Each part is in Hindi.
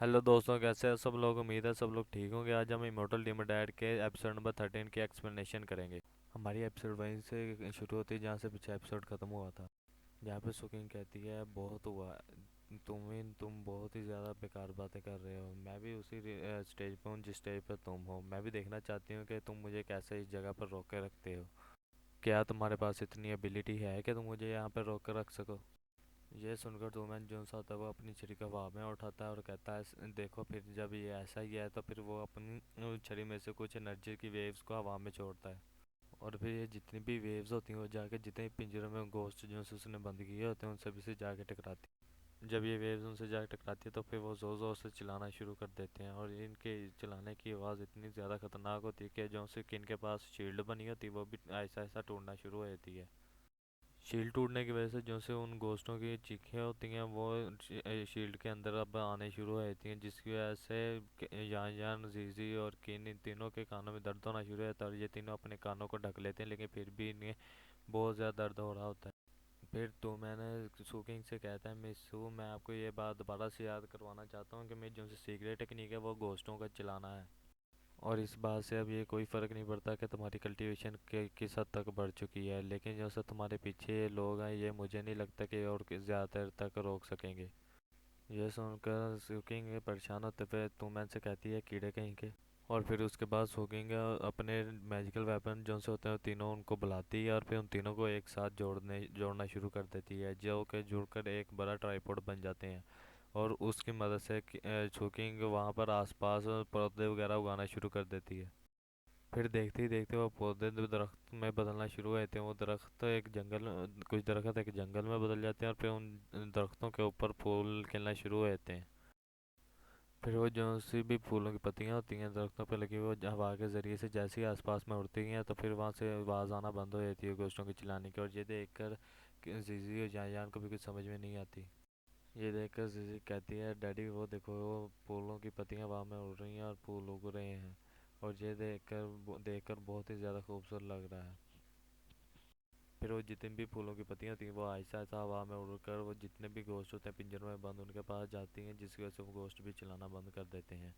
हेलो दोस्तों, कैसे हैं सब लोग। उम्मीद है सब लोग ठीक होंगे। आज हम इमोर्टल डीमन डैड के एपिसोड नंबर 13 की एक्सप्लेनेशन करेंगे। हमारी एपिसोड वहीं से शुरू होती है जहाँ से पिछला एपिसोड ख़त्म हुआ था। यहाँ पे सुकिंग कहती है बहुत हुआ, तुम बहुत ही ज़्यादा बेकार बातें कर रहे हो। मैं भी उसी स्टेज पे हूँ जिस स्टेज पे तुम हो। मैं भी देखना चाहती हूँ कि तुम मुझे कैसे इस जगह पर रोक के रखते हो। क्या तुम्हारे पास इतनी एबिलिटी है कि तुम मुझे यहाँ पर रोक कर रख सको। ये सुनकर डोमैन जोन्स आता है, वो अपनी छड़ी को हवा में उठाता है और कहता है, देखो फिर जब ये ऐसा ही है तो फिर वो अपनी छड़ी में से कुछ एनर्जी की वेव्स को हवा में छोड़ता है। और फिर ये जितनी भी वेव्स होती हैं वो जाके जितने पिंजरे में घोस्ट जो से उसने बंद किए होते हैं उन सभी से जाके टकराती हैं। जब ये वेव्स उनसे जाके टकराती है तो फिर वो ज़ोर ज़ोर से चिल्लाना शुरू कर देते हैं, और इनके चिल्लाने की आवाज़ इतनी ज़्यादा ख़तरनाक होती है कि जो से कि इनके पास शील्ड बनी होती है वो भी ऐसा ऐसा टूटना शुरू हो जाती है। शील्ड टूटने की वजह से जो से उन घोस्टों की चीखें होती हैं वो शील्ड के अंदर अब आने शुरू हो जाती हैं, जिसकी वजह से यान यान जीजी और किन इन तीनों के कानों में दर्द होना शुरू होता है, और ये तीनों अपने कानों को ढक लेते हैं, लेकिन फिर भी इन्हें बहुत ज़्यादा दर्द हो रहा होता है। फिर तो मैंने सुकिंग से कहता है, मिस सू, मैं आपको ये बात दोबारा से याद करवाना चाहता हूँ कि मेरी जो सीक्रेट टेक्निक है वो घोस्टों का चलाना है। और इस बात से अब ये कोई फ़र्क नहीं पड़ता कि तुम्हारी कल्टीवेशन के किस हद तक बढ़ चुकी है, लेकिन जो सा तुम्हारे पीछे ये लोग हैं ये मुझे नहीं लगता कि और ज़्यादा देर तक रोक सकेंगे। ये सुनकर सुकिंग परेशान होते हुए तुमैन से कहती है, कीड़े कहीं के। और फिर उसके बाद सुकिंग अपने मैजिकल वेपन जो से होते हैं तीनों उनको बुलाती है, और फिर उन तीनों को एक साथ जोड़ना शुरू कर देती है, जो कि जुड़कर एक बड़ा ट्राइपॉड बन जाते हैं। और उसकी मदद से कुकिंग वहाँ पर आसपास पौधे वगैरह उगाना शुरू कर देती है। फिर देखते ही देखते वो पौधे दरख्त में बदलना शुरू हुए थे। वो दरख्त एक जंगल कुछ दरख्त एक जंगल में बदल जाते हैं, और फिर उन दरख्तों के ऊपर फूल खिलना शुरू हुए थे। फिर वो जो सी भी फूलों की पत्तियां होती हैं दरख्तों पर लगी हुई, वो हवा के ज़रिए से जैसे ही आसपास में उड़ती हैं तो फिर वहाँ से आवाज़ आना बंद हो जाती है गोश्तों के चिल्लाने की। और ये देखकर जीजी और जान को भी कुछ समझ में नहीं आती। ये देखकर जीजी कहती है, डैडी वो देखो, वो फूलों की पत्तियां हवा में उड़ रही हैं और फूल उग रहे हैं, और ये देखकर बहुत ही ज़्यादा खूबसूरत लग रहा है। फिर वो जितनी भी फूलों की पत्तियां थी वो आहिस्ता आहिस्ता हवा में उड़कर वो जितने भी घोस्ट होते हैं पिंजरों में बंद उनके पास जाती हैं, जिसकी वजह से वो घोस्ट भी चलाना बंद कर देते हैं।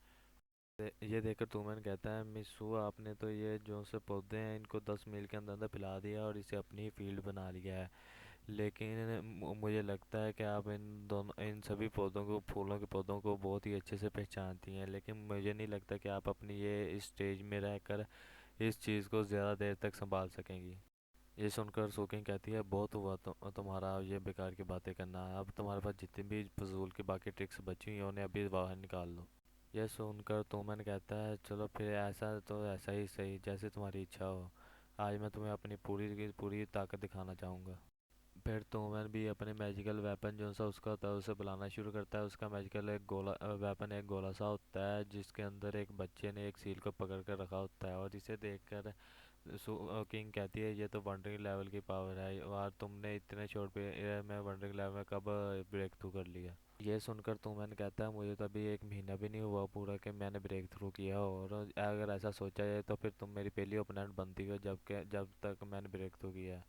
ये देखकर तुमन कहता है, मिस सू, आपने तो ये जो से पौधे हैं इनको 10 मील के अंदर अंदर फैला दिया और इसे अपनी ही फील्ड बना लिया है। लेकिन मुझे लगता है कि आप इन सभी पौधों को, फूलों के पौधों को बहुत ही अच्छे से पहचानती हैं, लेकिन मुझे नहीं लगता कि आप अपनी ये इस स्टेज में रहकर इस चीज़ को ज़्यादा देर तक संभाल सकेंगी। ये सुनकर सोकिंग कहती है, बहुत हुआ तुम्हारा ये बेकार की बातें करना। अब तुम्हारे पास जितनी भी फजूल की बाकी ट्रिक्स बची हुई हैं उन्हें अभी बाहर निकाल लो। यह सुनकर तुमन कहता है, चलो फिर ऐसा तो ऐसा ही सही, जैसे तुम्हारी इच्छा हो। आज मैं तुम्हें अपनी पूरी की पूरी ताकत दिखाना चाहूँगा। फिर तुमन भी अपने मैजिकल वेपन जो सा उसका होता है उसे बुलाना शुरू करता है। उसका मैजिकल एक गोला वेपन एक गोला सा होता है, जिसके अंदर एक बच्चे ने एक सील को पकड़ कर रखा होता है। और इसे देखकर किंग कहती है, ये तो वंडरिंग लेवल की पावर है, और तुमने इतने शॉर्ट पीरियड में वंडरिंग लेवल में कब ब्रेक थ्रू कर लिया। ये सुनकर तुमन कहता है, मुझे तो अभी 1 महीना भी नहीं हुआ पूरा कि मैंने ब्रेक थ्रू किया, और अगर ऐसा सोचा जाए तो फिर तुम मेरी पहली ओपोनेंट बनती हो जब तक मैंने ब्रेक थ्रू किया है।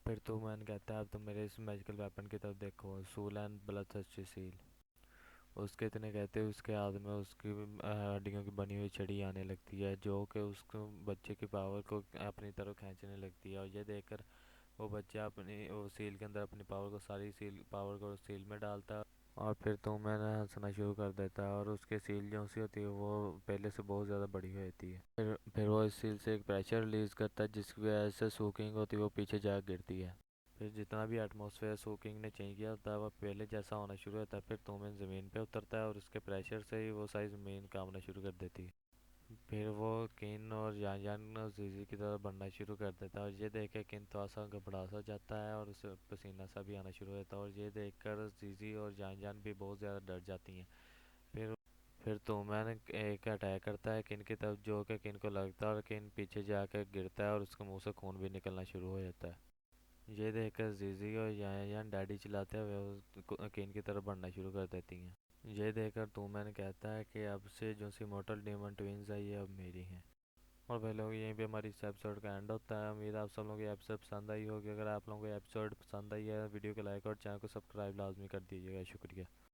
फिर तुमन कहता है, अब तुम मेरे इस मैजिकल वेपन की तरफ देखो, सूल एंड ब्लडथर्स्टी सील। उसके इतने कहते हुए उसके हाथ में उसकी हड्डियों की बनी हुई छड़ी आने लगती है, जो कि उसको बच्चे की पावर को अपनी तरफ खींचने लगती है। और ये देखकर वो बच्चा अपनी वो सील के अंदर अपनी पावर को सारी सील पावर को सील में डालता है, और फिर तो मैंने हंसना शुरू कर देता है, और उसके सील जो सी होती है वो पहले से बहुत ज़्यादा बड़ी हो जाती है। फिर वो इस सील से एक प्रेशर रिलीज करता है, जिसकी वजह से सूकिंग होती है वो पीछे जा गिरती है। फिर जितना भी एटमॉस्फेयर सोकिंग ने चेंज किया होता है वह पहले जैसा होना शुरू होता है। फिर तोमेन ज़मीन पे उतरता है और उसके प्रेशर से ही वो सारी ज़मीन कांपना शुरू कर देती है। फिर वो किन और यान यान जीजी की तरफ बढ़ना शुरू कर देता है, और ये देख के किन थोड़ा सा घबरा सा जाता है और उसे पसीना सा भी आना शुरू होता है, और ये देखकर जीजी और यान यान भी बहुत ज़्यादा डर जाती हैं। फिर फिर तोमैन एक अटैक करता है किन की तरफ, जो कि किन को लगता है और किन पीछे जाकर गिरता है और उसके मुंह से खून भी निकलना शुरू हो जाता है। ये देखकर जीजी और यान डैडी चिल्लाते हुए केन की तरफ बढ़ना शुरू कर देती हैं। ये देखकर तूमैन कहता है कि अब से जो सी मोटल डेमन ट्विंस है ये अब मेरी हैं। और भाई लोग, यहीं पे हमारी इस एपिसोड का एंड होता है। उम्मीद है आप सब लोगों को ये एपिसोड पसंद आई होगी। अगर आप लोगों को एपिसोड पसंद आई है वीडियो को लाइक और चैनल को सब्सक्राइब लाजमी कर दीजिएगा। शुक्रिया।